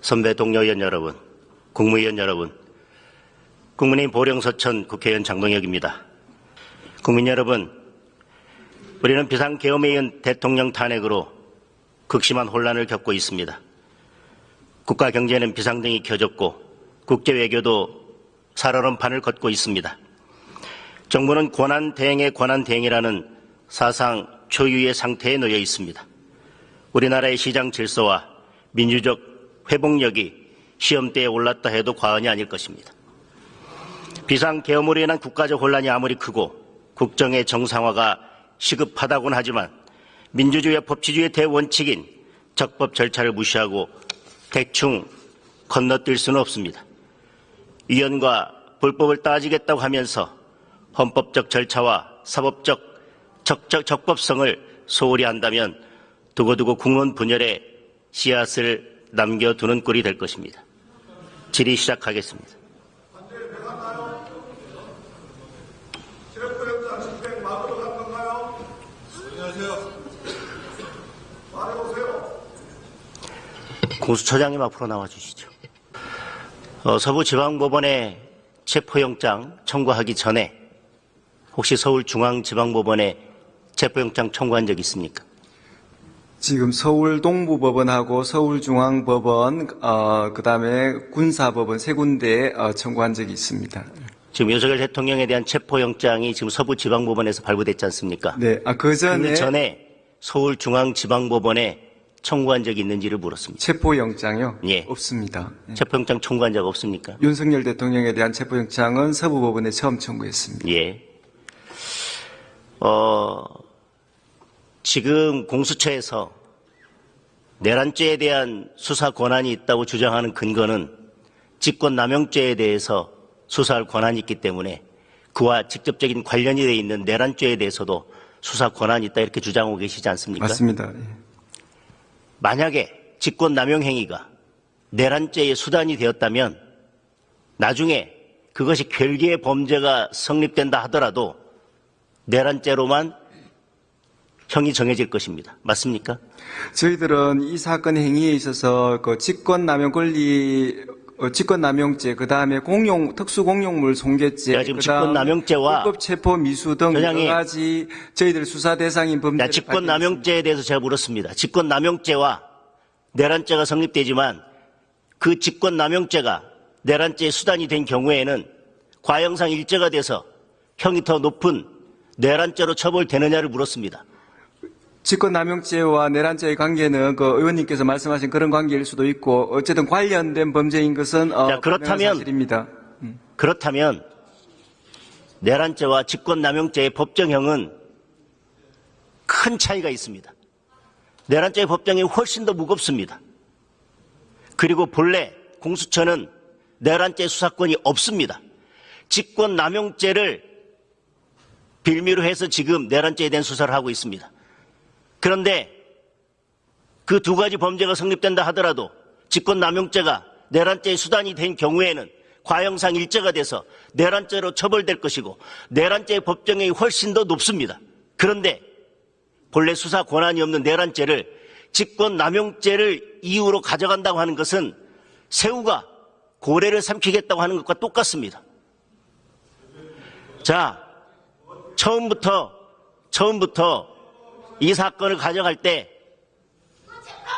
선배 동료 의원 여러분, 국무위원 여러분, 국민의힘 보령서천 국회의원 장동혁입니다. 국민 여러분, 우리는 비상계엄에 이은 대통령 탄핵으로 극심한 혼란을 겪고 있습니다. 국가 경제는 비상등이 켜졌고 국제외교도 살얼음판을 걷고 있습니다. 정부는 권한대행의 권한대행이라는 사상 초유의 상태에 놓여 있습니다. 우리나라의 시장 질서와 민주적 회복력이 시험대에 올랐다 해도 과언이 아닐 것입니다. 비상계엄으로 인한 국가적 혼란이 아무리 크고 국정의 정상화가 시급하다고는 하지만 민주주의와 법치주의의 대원칙인 적법 절차를 무시하고 대충 건너뛸 수는 없습니다. 위헌과 불법을 따지겠다고 하면서 헌법적 절차와 사법적 적법성을 소홀히 한다면 두고두고 국론 분열에 씨앗을 남겨두는 꼴이 될 것입니다. 질의 시작하겠습니다. 공수처장님 앞으로 나와주시죠. 서부지방법원에 체포영장 청구하기 전에 혹시 서울중앙지방법원에 체포영장 청구한 적 있습니까? 지금 서울동부법원하고 서울중앙법원, 그다음에 군사법원 세 군데에 청구한 적이 있습니다. 지금 윤석열 대통령에 대한 체포영장이 지금 서부지방법원에서 발부됐지 않습니까? 네, 그 전에 서울중앙지방법원에 청구한 적이 있는지를 물었습니다. 체포영장요? 예. 없습니다. 예. 체포영장 청구한 적 없습니까? 윤석열 대통령에 대한 체포영장은 서부법원에 처음 청구했습니다. 예. 지금 공수처에서 내란죄에 대한 수사 권한이 있다고 주장하는 근거는 직권남용죄에 대해서 수사할 권한이 있기 때문에 그와 직접적인 관련이 되어 있는 내란죄에 대해서도 수사 권한이 있다 이렇게 주장하고 계시지 않습니까? 맞습니다. 예. 만약에 직권남용 행위가 내란죄의 수단이 되었다면 나중에 그것이 별개의 범죄가 성립된다 하더라도 내란죄로만 형이 정해질 것입니다. 맞습니까? 저희들은 이 사건 행위에 있어서 그 직권남용 권리, 직권남용죄, 그 다음에 특수공용물 손괴죄, 지금 직권남용죄와 불법체포 미수 등 여러 가지 저희들 수사 대상인 범죄를 직권남용죄에 대해서 제가 물었습니다. 직권남용죄와 내란죄가 성립되지만 그 직권남용죄가 내란죄의 수단이 된 경우에는 과형상 일죄가 돼서 형이 더 높은 내란죄로 처벌되느냐를 물었습니다. 직권남용죄와 내란죄의 관계는 그 의원님께서 말씀하신 그런 관계일 수도 있고 어쨌든 관련된 범죄인 것은 그렇다면 사실입니다. 그렇다면 내란죄와 직권남용죄의 법정형은 큰 차이가 있습니다. 내란죄의 법정형이 훨씬 더 무겁습니다. 그리고 본래 공수처는 내란죄 수사권이 없습니다. 직권남용죄를 빌미로 해서 지금 내란죄에 대한 수사를 하고 있습니다. 그런데 그 두 가지 범죄가 성립된다 하더라도 직권남용죄가 내란죄의 수단이 된 경우에는 과형상 일죄가 돼서 내란죄로 처벌될 것이고 내란죄의 법정형이 훨씬 더 높습니다. 그런데 본래 수사 권한이 없는 내란죄를 직권남용죄를 이유로 가져간다고 하는 것은 새우가 고래를 삼키겠다고 하는 것과 똑같습니다. 자, 처음부터 이 사건을 가져갈 때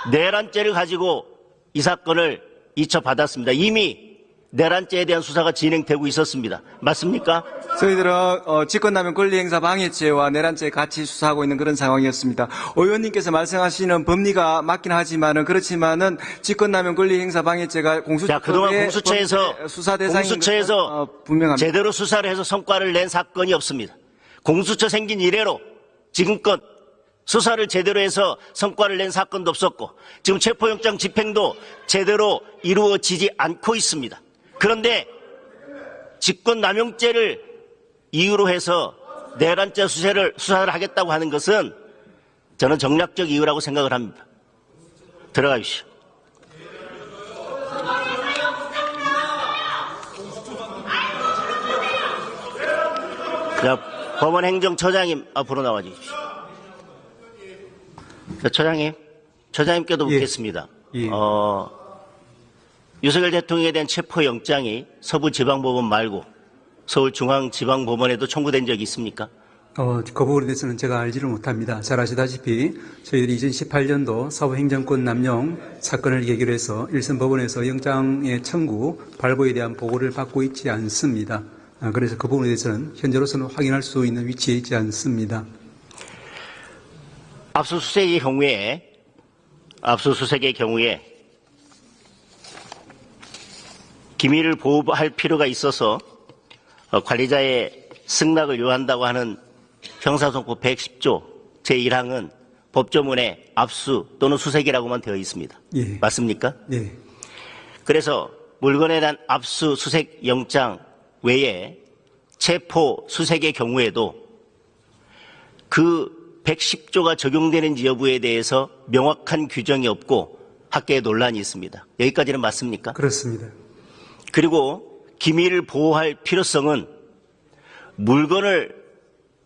내란죄를 가지고 이 사건을 이첩받았습니다. 이미 내란죄에 대한 수사가 진행되고 있었습니다. 맞습니까? 저희들은 직권남용 권리행사 방해죄와 내란죄 같이 수사하고 있는 그런 상황이었습니다. 의원님께서 말씀하시는 법리가 맞긴 하지만은 그렇지만은 직권남용 권리행사 방해죄가 그동안 공수처에서 수사 대상인 분명합니다. 제대로 수사를 해서 성과를 낸 사건이 없습니다. 공수처 생긴 이래로 지금껏 수사를 제대로 해서 성과를 낸 사건도 없었고 지금 체포영장 집행도 제대로 이루어지지 않고 있습니다. 그런데 직권남용죄를 이유로 해서 내란죄 수사를 하겠다고 하는 것은 저는 정략적 이유라고 생각을 합니다. 들어가십시오. 자, 법원행정처장님 앞으로 나와 주십시오. 처장님께도 묻겠습니다. 예. 윤석열 대통령에 대한 체포영장이 서부지방법원 말고 서울중앙지방법원에도 청구된 적이 있습니까? 그 부분에 대해서는 제가 알지를 못합니다. 잘 아시다시피 저희들이 2018년도 사법행정권 남용 사건을 계기로 해서 일선법원에서 영장의 청구, 발부에 대한 보고를 받고 있지 않습니다. 그래서 그 부분에 대해서는 현재로서는 확인할 수 있는 위치에 있지 않습니다. 압수수색의 경우에 기밀을 보호할 필요가 있어서 관리자의 승낙을 요한다고 하는 형사소송법 110조 제1항은 법조문에 압수 또는 수색이라고만 되어 있습니다. 예. 맞습니까? 네. 그래서 물건에 대한 압수 수색 영장 외에 체포 수색의 경우에도 그 110조가 적용되는지 여부에 대해서 명확한 규정이 없고 학계에 논란이 있습니다. 여기까지는 맞습니까? 그렇습니다. 그리고 기밀을 보호할 필요성은 물건을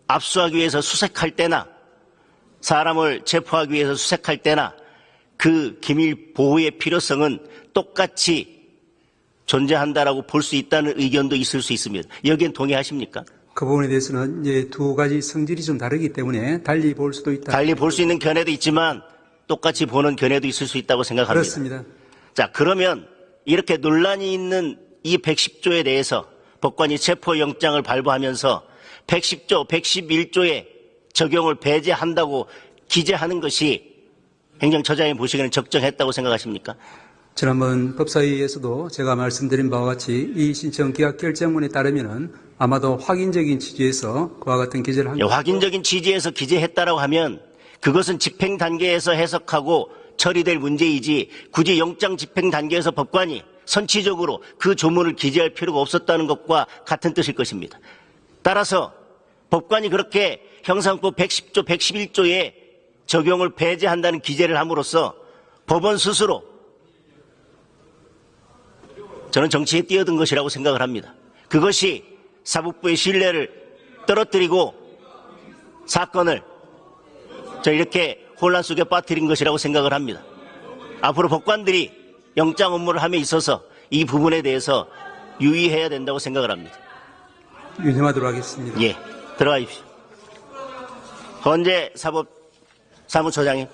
압수하기 위해서 수색할 때나 사람을 체포하기 위해서 수색할 때나 그 기밀 보호의 필요성은 똑같이 존재한다라고 볼 수 있다는 의견도 있을 수 있습니다. 여기엔 동의하십니까? 그 부분에 대해서는 이제 두 가지 성질이 좀 다르기 때문에 달리 볼 수도 있다. 달리 볼 수 있는 견해도 있지만 똑같이 보는 견해도 있을 수 있다고 생각합니다. 그렇습니다. 자, 그러면 이렇게 논란이 있는 이 110조에 대해서 법관이 체포영장을 발부하면서 110조, 111조의 적용을 배제한다고 기재하는 것이 행정처장이 보시기에는 적정했다고 생각하십니까? 지난번 법사위에서도 제가 말씀드린 바와 같이 이 신청 기각 결정문에 따르면은 아마도 확인적인 취지에서 그와 같은 기재를 한 확인적인 취지에서 기재했다라고 하면 그것은 집행 단계에서 해석하고 처리될 문제이지 굳이 영장 집행 단계에서 법관이 선치적으로 그 조문을 기재할 필요가 없었다는 것과 같은 뜻일 것입니다. 따라서 법관이 그렇게 형사법 110조, 111조에 적용을 배제한다는 기재를 함으로써 법원 스스로 저는 정치에 뛰어든 것이라고 생각을 합니다. 그것이 사법부의 신뢰를 떨어뜨리고 사건을 이렇게 혼란 속에 빠뜨린 것이라고 생각을 합니다. 앞으로 법관들이 영장 업무를 함에 있어서 이 부분에 대해서 유의해야 된다고 생각을 합니다. 유념하도록 하겠습니다. 예, 들어가십시오. 헌재 사법사무처장님.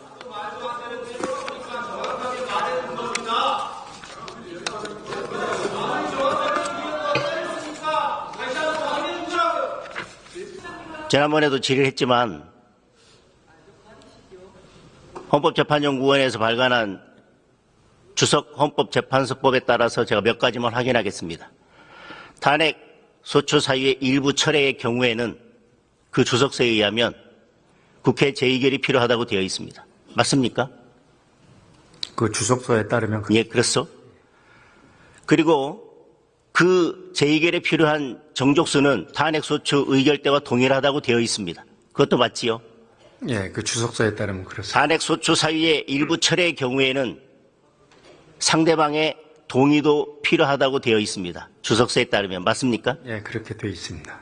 지난번에도 질의했지만 헌법재판연구원에서 발간한 주석 헌법재판소법에 따라서 제가 몇 가지만 확인하겠습니다. 탄핵 소추 사유의 일부 철회의 경우에는 그 주석서에 의하면 국회 재의결이 필요하다고 되어 있습니다. 맞습니까? 그 주석서에 따르면 예, 그렇소. 그리고 그 재의결에 필요한 정족수는 탄핵 소추 의결 때와 동일하다고 되어 있습니다. 그것도 맞지요? 예, 그 주석서에 따르면 그렇습니다. 탄핵 소추 사유의 일부 철회의 경우에는 상대방의 동의도 필요하다고 되어 있습니다. 주석서에 따르면 맞습니까? 예, 그렇게 되어 있습니다.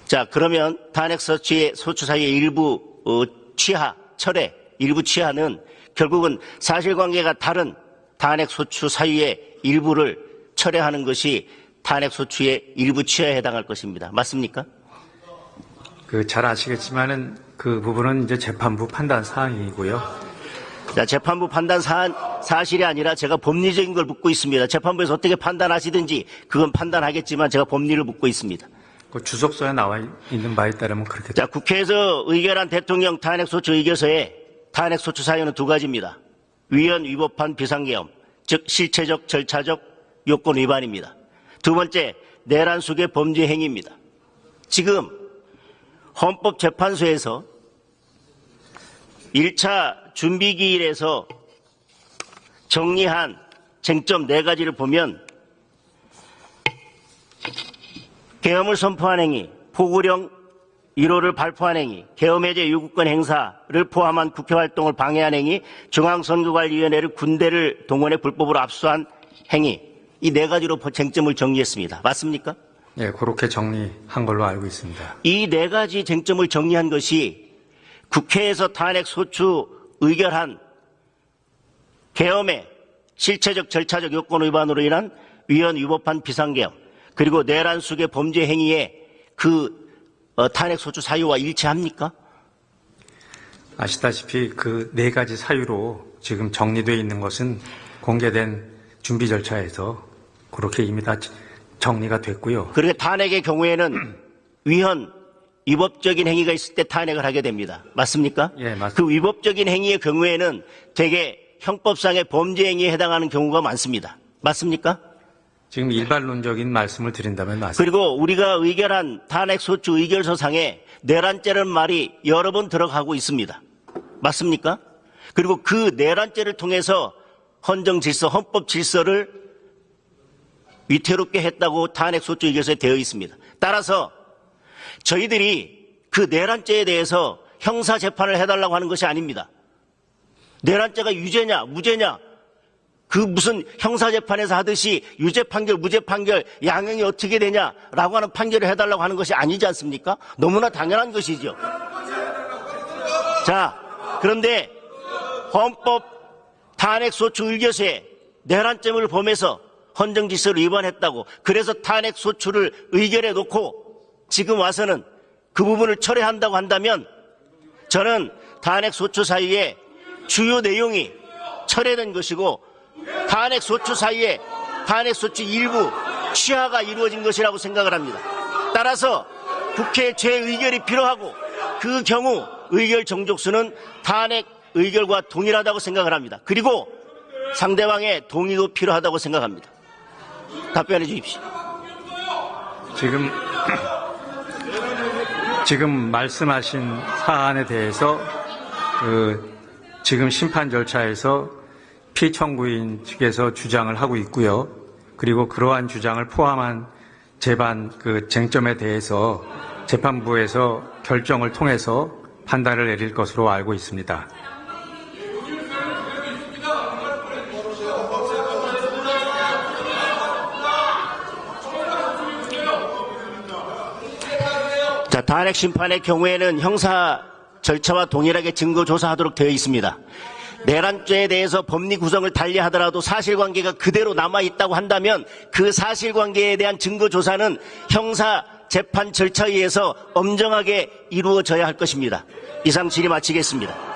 자, 그러면 탄핵 소추의 소추 사유의 일부 철회, 일부 취하는 결국은 사실관계가 다른 탄핵 소추 사유의 일부를 철회하는 것이 탄핵 소추의 일부 취하에 해당할 것입니다. 맞습니까? 그 잘 아시겠지만은 그 부분은 이제 재판부 판단 사항이고요. 자, 재판부 판단 사실이 아니라 제가 법리적인 걸 묻고 있습니다. 재판부에서 어떻게 판단하시든지 그건 판단하겠지만 제가 법리를 묻고 있습니다. 그 주석서에 나와 있는 바에 따르면 그렇게. 자, 국회에서 의결한 대통령 탄핵소추 의결서에 탄핵소추 사유는 두 가지입니다. 위헌 위법한 비상계엄, 즉 실체적 절차적 요건 위반입니다. 두 번째, 내란 속의 범죄 행위입니다. 지금 헌법재판소에서 1차 준비기일에서 정리한 쟁점 4가지를 보면 계엄을 선포한 행위, 포구령 1호를 발표한 행위, 계엄 해제 요구권 행사를 포함한 국회 활동을 방해한 행위, 중앙선거관리위원회를 군대를 동원해 불법으로 압수한 행위, 이 4가지로 쟁점을 정리했습니다. 맞습니까? 예, 그렇게 정리한 걸로 알고 있습니다. 이 4가지 쟁점을 정리한 것이 국회에서 탄핵 소추 의결한 계엄의 실체적 절차적 요건 위반으로 인한 위헌 위법한 비상계엄 그리고 내란 수계 범죄 행위에 탄핵 소추 사유와 일치합니까? 아시다시피 그 네 가지 사유로 지금 정리되어 있는 것은 공개된 준비 절차에서 그렇게 이미 다 정리가 됐고요. 그렇게 탄핵의 경우에는 위헌 위법적인 행위가 있을 때 탄핵을 하게 됩니다. 맞습니까? 예, 맞습니다. 그 위법적인 행위의 경우에는 대개 형법상의 범죄 행위에 해당하는 경우가 많습니다. 맞습니까? 지금 일반론적인 말씀을 드린다면 맞습니다. 그리고 우리가 의결한 탄핵소추 의결서상에 내란죄라는 말이 여러 번 들어가고 있습니다. 맞습니까? 그리고 그 내란죄를 통해서 헌정질서, 헌법질서를 위태롭게 했다고 탄핵소추 의결서에 되어 있습니다. 따라서 저희들이 그 내란죄에 대해서 형사재판을 해달라고 하는 것이 아닙니다. 내란죄가 유죄냐 무죄냐 그 무슨 형사재판에서 하듯이 유죄 판결 무죄 판결 양형이 어떻게 되냐라고 하는 판결을 해달라고 하는 것이 아니지 않습니까? 너무나 당연한 것이죠. 자, 그런데 헌법 탄핵소추 의결서에 내란죄를 범해서 헌정질서를 위반했다고 그래서 탄핵소추를 의결해 놓고 지금 와서는 그 부분을 철회한다고 한다면 저는 탄핵소추 사이에 주요 내용이 철회된 것이고 탄핵소추 사이에 탄핵소추 일부 취하가 이루어진 것이라고 생각을 합니다. 따라서 국회 재의결이 필요하고 그 경우 의결 정족수는 탄핵 의결과 동일하다고 생각을 합니다. 그리고 상대방의 동의도 필요하다고 생각합니다. 답변해 주십시오. 지금 말씀하신 사안에 대해서 지금 심판 절차에서 피청구인 측에서 주장을 하고 있고요. 그리고 그러한 주장을 포함한 재반 쟁점에 대해서 재판부에서 결정을 통해서 판단을 내릴 것으로 알고 있습니다. 자, 탄핵 심판의 경우에는 형사 절차와 동일하게 증거 조사하도록 되어 있습니다. 내란죄에 대해서 법리 구성을 달리하더라도 사실관계가 그대로 남아있다고 한다면 그 사실관계에 대한 증거 조사는 형사 재판 절차에 의해서 엄정하게 이루어져야 할 것입니다. 이상 질의 마치겠습니다.